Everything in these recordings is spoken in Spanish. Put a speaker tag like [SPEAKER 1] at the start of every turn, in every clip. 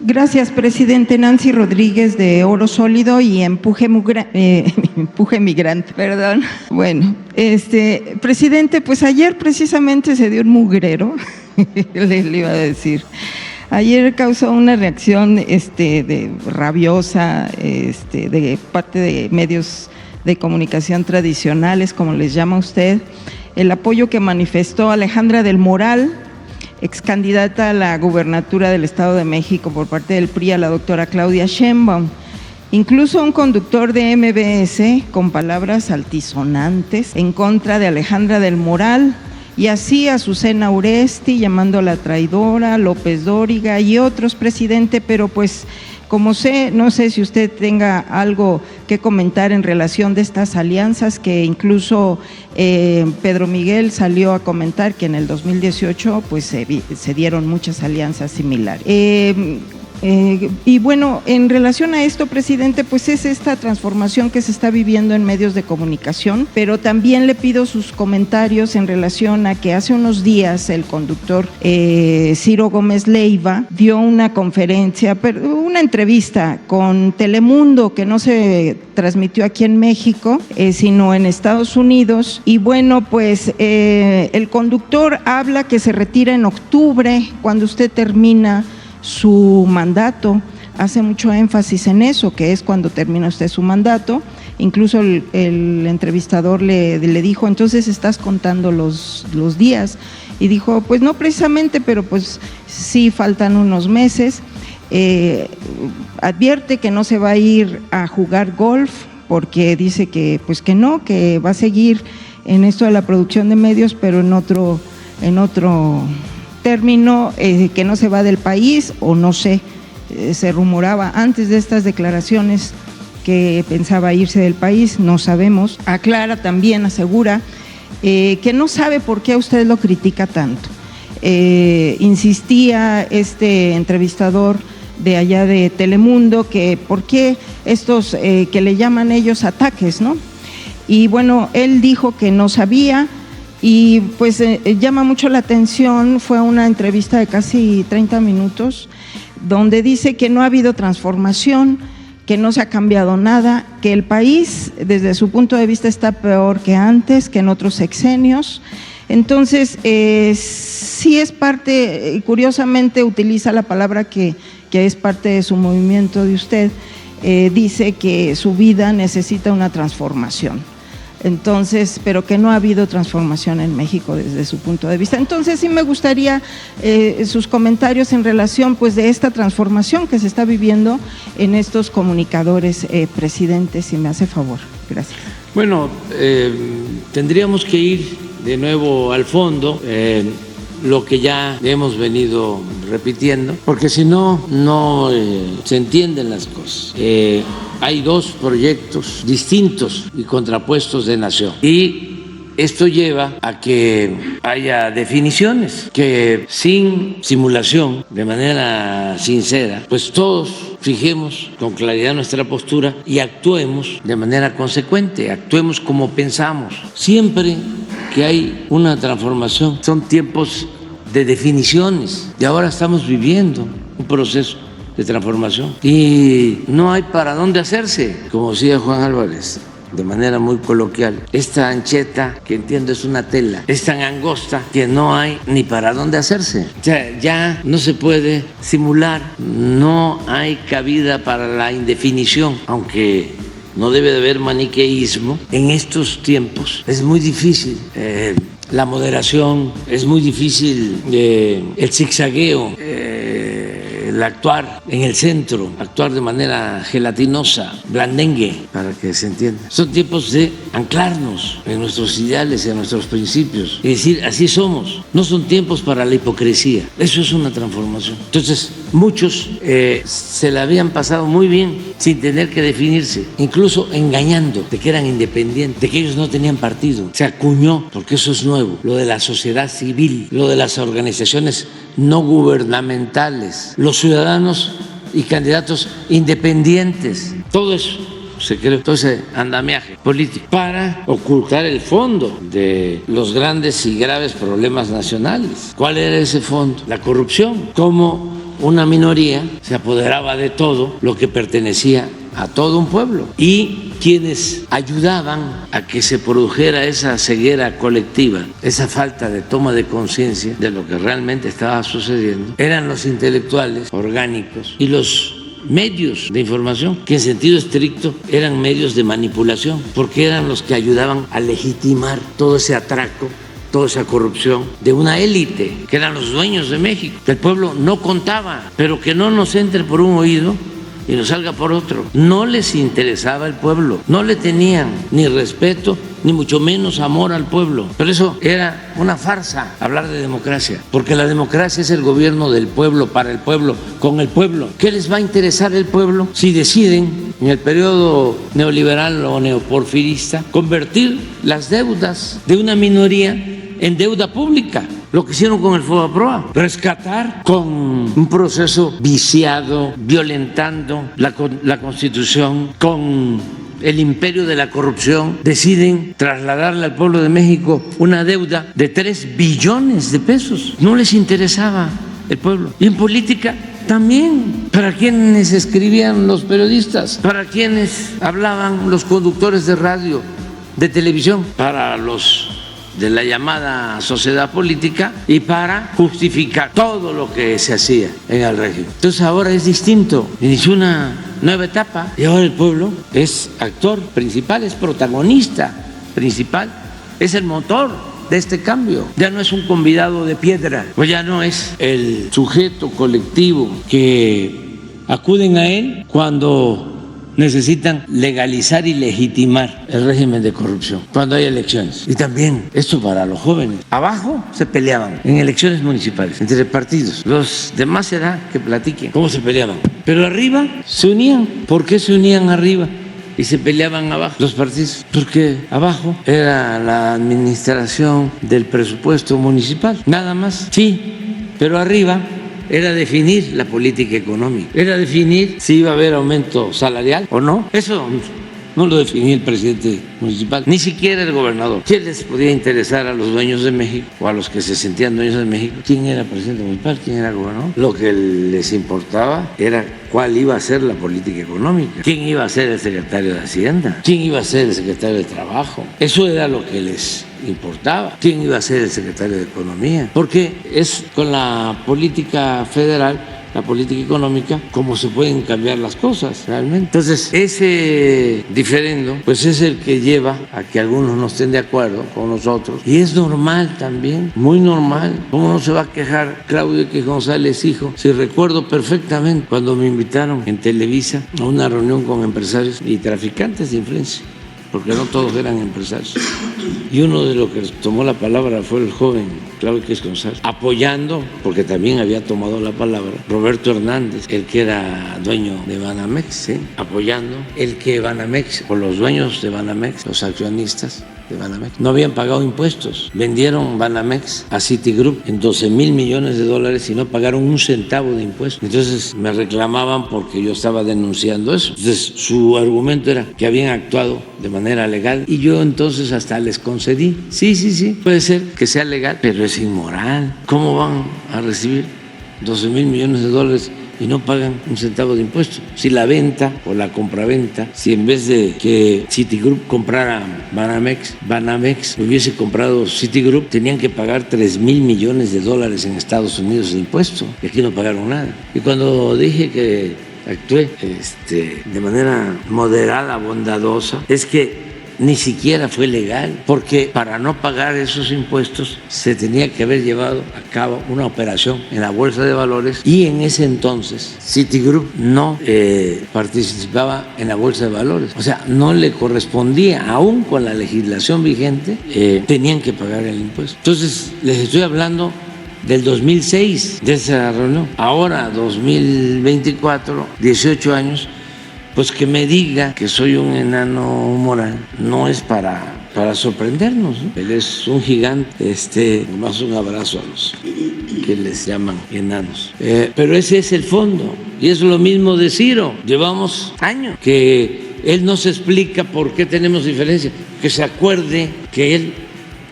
[SPEAKER 1] Gracias, presidente. Nancy Rodríguez, de Oro Sólido y Empuje Migrante, perdón. Bueno, presidente, pues ayer precisamente se dio un mugrero, le iba a decir. Ayer causó una reacción rabiosa de parte de medios de comunicación tradicionales, como les llama usted, el apoyo que manifestó Alejandra del Moral, ex candidata a la gubernatura del Estado de México por parte del PRI, a la doctora Claudia Sheinbaum. Incluso un conductor de MBS con palabras altisonantes en contra de Alejandra del Moral, y así a Azucena Uresti llamándola traidora, López Dóriga y otros, presidente, pero pues como no sé si usted tenga algo que comentar en relación de estas alianzas que incluso Pedro Miguel salió a comentar que en el 2018 pues se dieron muchas alianzas similares. Y bueno, en relación a esto, presidente, pues es esta transformación que se está viviendo en medios de comunicación, pero también le pido sus comentarios en relación a que hace unos días el conductor Ciro Gómez Leiva dio una conferencia, una entrevista con Telemundo que no se transmitió aquí en México, sino en Estados Unidos, y bueno, pues el conductor habla que se retira en octubre, cuando usted termina su mandato, hace mucho énfasis en eso, que es cuando termina usted su mandato. Incluso el entrevistador le dijo, entonces estás contando los días, y dijo, pues no precisamente, pero pues sí faltan unos meses. Advierte que no se va a ir a jugar golf, porque dice que pues que no, que va a seguir en esto de la producción de medios, pero en otro término, que no se va del país, o no sé, se rumoraba antes de estas declaraciones que pensaba irse del país, no sabemos. Aclara también, asegura que no sabe por qué a usted lo critica tanto. Insistía este entrevistador de allá de Telemundo que por qué estos que le llaman ellos ataques, ¿no? Y bueno, él dijo que no sabía. Y pues llama mucho la atención, fue una entrevista de casi 30 minutos, donde dice que no ha habido transformación, que no se ha cambiado nada, que el país desde su punto de vista está peor que antes, que en otros sexenios. Entonces, sí es parte, curiosamente utiliza la palabra que es parte de su movimiento de usted, dice que su vida necesita una transformación. Entonces, pero que no ha habido transformación en México desde su punto de vista. Entonces, sí me gustaría sus comentarios en relación pues de esta transformación que se está viviendo en estos comunicadores, presidente, si me hace favor. Gracias.
[SPEAKER 2] Bueno, tendríamos que ir de nuevo al fondo, lo que ya hemos venido repitiendo, porque si no, no se entienden las cosas. Hay dos proyectos distintos y contrapuestos de nación, y esto lleva a que haya definiciones que sin simulación, de manera sincera, pues todos fijemos con claridad nuestra postura y actuemos de manera consecuente, actuemos como pensamos. Siempre que hay una transformación son tiempos de definiciones, y ahora estamos viviendo un proceso de transformación y no hay para dónde hacerse, como decía Juan Álvarez de manera muy coloquial. Esta ancheta, que entiendo es una tela, es tan angosta que no hay ni para dónde hacerse. O sea, ya no se puede simular, no hay cabida para la indefinición, aunque no debe de haber maniqueísmo en estos tiempos. Es muy difícil la moderación, es muy difícil el zigzagueo, el actuar en el centro, actuar de manera gelatinosa, blandengue, para que se entienda. Son tiempos de anclarnos en nuestros ideales y en nuestros principios y decir, así somos. No son tiempos para la hipocresía. Eso es una transformación. Entonces, muchos se la habían pasado muy bien sin tener que definirse, incluso engañando de que eran independientes, de que ellos no tenían partido. Se acuñó, porque eso es nuevo, lo de la sociedad civil, lo de las organizaciones no gubernamentales, los ciudadanos y candidatos independientes. Todo eso se creó, todo ese andamiaje político para ocultar el fondo de los grandes y graves problemas nacionales. ¿Cuál era ese fondo? La corrupción. ¿Cómo una minoría se apoderaba de todo lo que pertenecía a todo un pueblo, y quienes ayudaban a que se produjera esa ceguera colectiva, esa falta de toma de conciencia de lo que realmente estaba sucediendo, eran los intelectuales orgánicos y los medios de información, que en sentido estricto eran medios de manipulación, porque eran los que ayudaban a legitimar todo ese atraco, toda esa corrupción de una élite, que eran los dueños de México, que el pueblo no contaba, pero que no nos entre por un oído y nos salga por otro. No les interesaba el pueblo, no le tenían ni respeto, ni mucho menos amor al pueblo. Pero eso era una farsa, hablar de democracia, porque la democracia es el gobierno del pueblo, para el pueblo, con el pueblo. ¿Qué les va a interesar el pueblo si deciden, en el periodo neoliberal o neoporfirista, convertir las deudas de una minoría en deuda pública? Lo que hicieron con el FOBAPROA, rescatar con un proceso viciado, violentando la Constitución, con el imperio de la corrupción, deciden trasladarle al pueblo de México una deuda de 3 billones de pesos. No les interesaba el pueblo. Y en política también, para quienes escribían los periodistas, para quienes hablaban los conductores de radio, de televisión, para los de la llamada sociedad política y para justificar todo lo que se hacía en el régimen. Entonces ahora es distinto, inició una nueva etapa y ahora el pueblo es actor principal, es protagonista principal, es el motor de este cambio. Ya no es un convidado de piedra, pues ya no es el sujeto colectivo que acuden a él cuando necesitan legalizar y legitimar el régimen de corrupción cuando hay elecciones. Y también esto para los jóvenes. Abajo se peleaban en elecciones municipales entre partidos. Los demás será que platiquen cómo se peleaban. Pero arriba se unían. ¿Por qué se unían arriba y se peleaban abajo los partidos? Porque abajo era la administración del presupuesto municipal, nada más. Sí, pero arriba era definir la política económica, era definir si iba a haber aumento salarial o no. Eso no lo definía el presidente municipal, ni siquiera el gobernador. ¿Qué les podía interesar a los dueños de México o a los que se sentían dueños de México? ¿Quién era presidente municipal? ¿Quién era gobernador? Lo que les importaba era cuál iba a ser la política económica, quién iba a ser el secretario de Hacienda, quién iba a ser el secretario de Trabajo. Eso era lo que les importaba. ¿Quién iba a ser el secretario de Economía? Porque es con la política federal, la política económica, cómo se pueden cambiar las cosas realmente. Entonces, ese diferendo, pues es el que lleva a que algunos no estén de acuerdo con nosotros. Y es normal también, muy normal. ¿Cómo no se va a quejar Claudio X González, hijo? Si recuerdo perfectamente cuando me invitaron en Televisa a una reunión con empresarios y traficantes de influencia, porque no todos eran empresarios. Y uno de los que tomó la palabra fue el joven Claudio X González, apoyando, porque también había tomado la palabra, Roberto Hernández, el que era dueño de Banamex, ¿sí? Apoyando el que Banamex, o los dueños de Banamex, los accionistas de Banamex, no habían pagado impuestos. Vendieron Banamex a Citigroup en 12,000 millones de dólares y no pagaron un centavo de impuestos. Entonces me reclamaban porque yo estaba denunciando eso. Entonces su argumento era que habían actuado de manera legal y yo entonces hasta les concedí. Sí, puede ser que sea legal, pero es inmoral. ¿Cómo van a recibir 12,000 millones de dólares y no pagan un centavo de impuesto? Si la venta o la compraventa, si en vez de que Citigroup comprara Banamex hubiese comprado Citigroup, tenían que pagar 3,000 millones de dólares en Estados Unidos de impuesto, y aquí no pagaron nada. Y cuando dije que actué de manera moderada, bondadosa, es que ni siquiera fue legal, porque para no pagar esos impuestos se tenía que haber llevado a cabo una operación en la Bolsa de Valores, y en ese entonces Citigroup no participaba en la Bolsa de Valores, o sea, no le correspondía, aún con la legislación vigente, tenían que pagar el impuesto. Entonces les estoy hablando del 2006, de esa reunión. Ahora, 2024, 18 años, pues que me diga que soy un enano moral no es para sorprendernos, ¿no? Él es un gigante, más un abrazo a los que les llaman enanos. Pero ese es el fondo, y es lo mismo de Ciro. Llevamos años que él no se explica por qué tenemos diferencia. Que se acuerde que él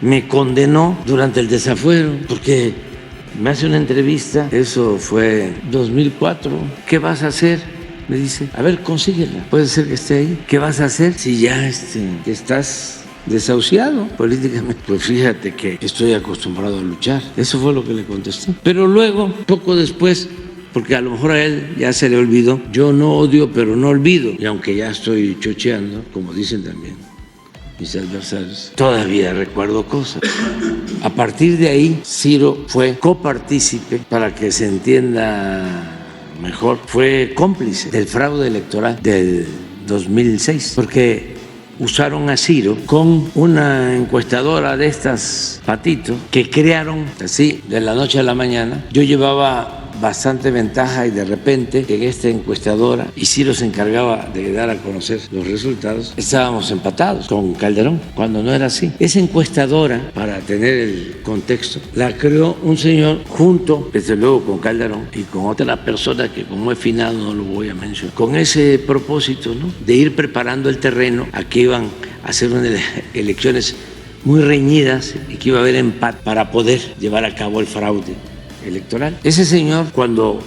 [SPEAKER 2] me condenó durante el desafuero, porque me hace una entrevista, eso fue 2004, ¿qué vas a hacer? Me dice, a ver, consíguela, puede ser que esté ahí. ¿Qué vas a hacer si ya estás desahuciado políticamente? Pues fíjate que estoy acostumbrado a luchar. Eso fue lo que le contesté. Pero luego, poco después, porque a lo mejor a él ya se le olvidó, yo no odio, pero no olvido. Y aunque ya estoy chocheando, como dicen también mis adversarios, todavía recuerdo cosas. A partir de ahí, Ciro fue copartícipe, para que se entienda mejor, fue cómplice del fraude electoral del 2006, porque usaron a Ciro con una encuestadora de estas, Patito, que crearon así de la noche a la mañana. Yo llevaba bastante ventaja y de repente en esta encuestadora, y Ciro se encargaba de dar a conocer los resultados, estábamos empatados con Calderón, cuando no era así. Esa encuestadora, para tener el contexto, la creó un señor junto, desde luego, con Calderón y con otra persona que, como es finado, no lo voy a mencionar, con ese propósito, ¿no?, de ir preparando el terreno a que iban a hacer unas elecciones muy reñidas y que iba a haber empate para poder llevar a cabo el fraude electoral. Ese señor, cuando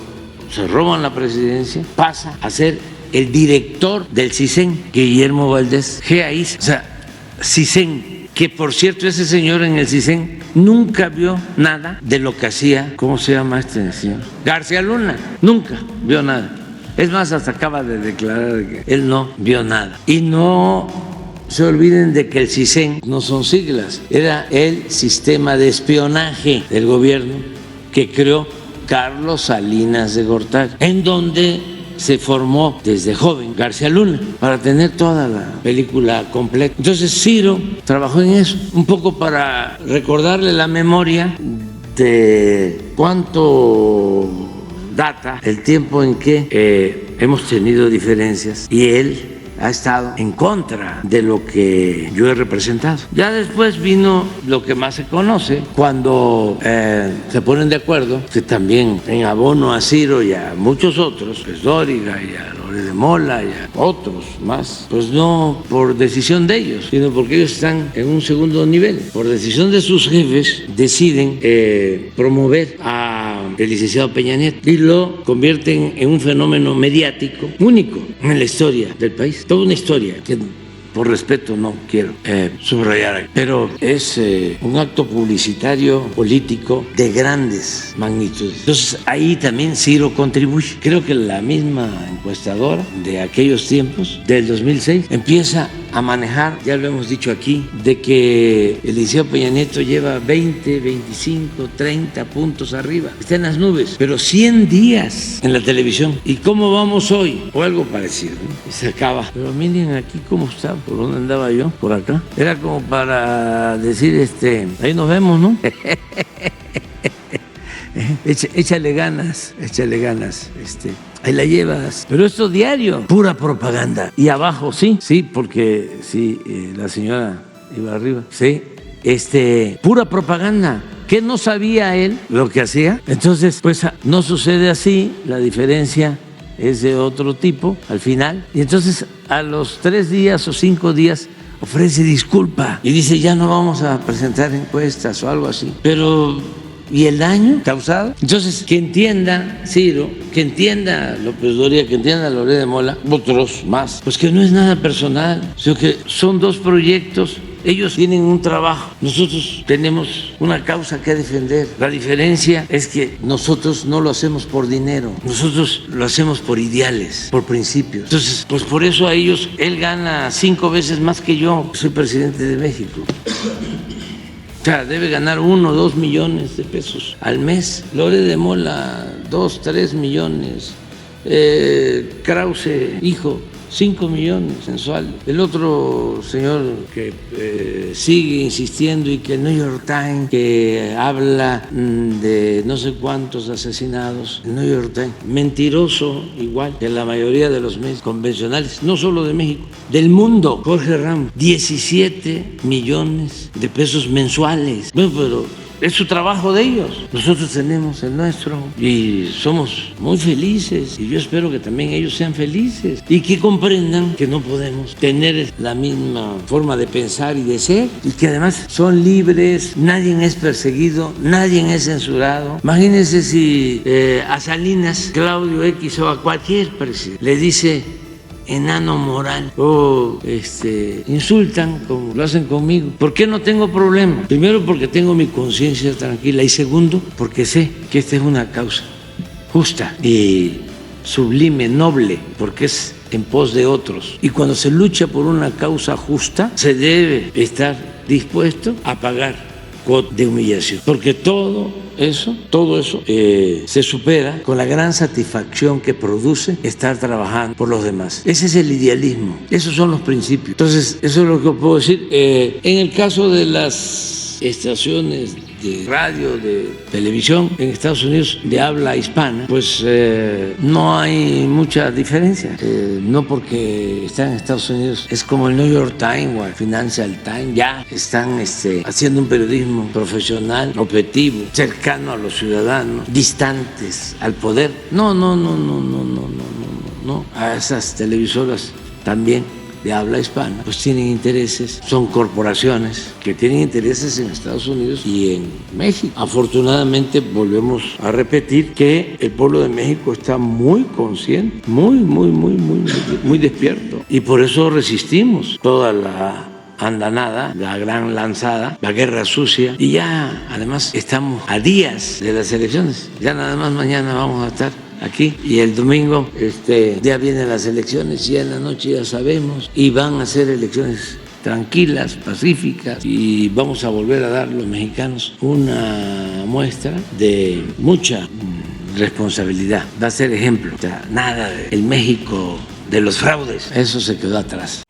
[SPEAKER 2] se roban la presidencia, pasa a ser el director del CISEN, Guillermo Valdés Geaiz. O sea, CISEN, que por cierto ese señor en el CISEN nunca vio nada de lo que hacía, ¿cómo se llama este señor? García Luna, nunca vio nada. Es más, hasta acaba de declarar que él no vio nada. Y no se olviden de que el CISEN no son siglas, era el sistema de espionaje del gobierno que creó Carlos Salinas de Gortari, en donde se formó desde joven García Luna para tener toda la película completa. Entonces Ciro trabajó en eso, un poco para recordarle la memoria de cuánto data el tiempo en que hemos tenido diferencias y él ha estado en contra de lo que yo he representado. Ya después vino lo que más se conoce, cuando se ponen de acuerdo, que también en abono a Ciro y a muchos otros, pues Dóriga y a Loret de Mola y a otros más, pues no por decisión de ellos, sino porque ellos están en un segundo nivel. Por decisión de sus jefes deciden promover a el licenciado Peña Nieto y lo convierten en un fenómeno mediático único en la historia del país. Toda una historia que por respeto no quiero subrayar aquí, pero es un acto publicitario político de grandes magnitudes. Entonces ahí también Ciro contribuye. Creo que la misma encuestadora de aquellos tiempos, del 2006, empieza a manejar, ya lo hemos dicho aquí, de que el licenciado Peña Nieto lleva 20, 25, 30 puntos arriba, está en las nubes, pero 100 días en la televisión. ¿Y cómo vamos hoy? O algo parecido, ¿no? Y se acaba. Pero miren aquí cómo está, por dónde andaba yo, por acá. Era como para decir, ahí nos vemos, ¿no? Échale ganas, ahí la llevas. Pero esto diario, pura propaganda. Y abajo, sí, porque sí, la señora iba arriba, sí, pura propaganda. ¿Qué no sabía él lo que hacía? Entonces, pues no sucede así, la diferencia es de otro tipo al final. Y entonces a los 3 días o 5 días ofrece disculpa y dice, ya no vamos a presentar encuestas o algo así. Pero ¿y el daño causado? Entonces, que entienda Ciro, que entienda López Dóriga, que entienda Loret de Mola, otros más, pues que no es nada personal, sino que son 2 proyectos. Ellos tienen un trabajo, nosotros tenemos una causa que defender. La diferencia es que nosotros no lo hacemos por dinero, nosotros lo hacemos por ideales, por principios. Entonces, pues por eso a ellos, él gana 5 veces más que yo, soy presidente de México. O sea, debe ganar 1 o 2 millones de pesos al mes. Loret de Mola, 2, 3 millones. Krause, hijo, 5 millones mensuales. El otro señor que sigue insistiendo y que el New York Times, que habla de no sé cuántos asesinados, el New York Times, mentiroso igual que la mayoría de los medios convencionales, no solo de México, del mundo. Jorge Ramos, 17 millones de pesos mensuales. Bueno, pero es su trabajo de ellos. Nosotros tenemos el nuestro y somos muy felices y yo espero que también ellos sean felices y que comprendan que no podemos tener la misma forma de pensar y de ser y que además son libres, nadie es perseguido, nadie es censurado. Imagínense si a Salinas, Claudio X o a cualquier presidente le dice enano moral o insultan como lo hacen conmigo. ¿Por qué no tengo problema? Primero, porque tengo mi conciencia tranquila y segundo, porque sé que esta es una causa justa y sublime, noble, porque es en pos de otros. Y cuando se lucha por una causa justa, se debe estar dispuesto a pagar cuota de humillación, porque todo eso se supera con la gran satisfacción que produce estar trabajando por los demás. Ese es el idealismo, esos son los principios. Entonces, eso es lo que puedo decir. En el caso de las estaciones de radio, de televisión en Estados Unidos de habla hispana, pues no hay mucha diferencia. No porque están en Estados Unidos, es como el New York Times o el Financial Times, ya están haciendo un periodismo profesional, objetivo, cercano a los ciudadanos, distantes al poder. No. A esas televisoras también de habla hispana, pues tienen intereses, son corporaciones que tienen intereses en Estados Unidos y en México. Afortunadamente, volvemos a repetir que el pueblo de México está muy consciente, muy despierto, y por eso resistimos toda la andanada, la gran lanzada, la guerra sucia, y ya además estamos a días de las elecciones, ya nada más mañana vamos a estar aquí y el domingo ya vienen las elecciones y ya en la noche ya sabemos y van a ser elecciones tranquilas, pacíficas y vamos a volver a dar los mexicanos una muestra de mucha responsabilidad. Va a ser ejemplo, o sea, nada del México de los fraudes, eso se quedó atrás.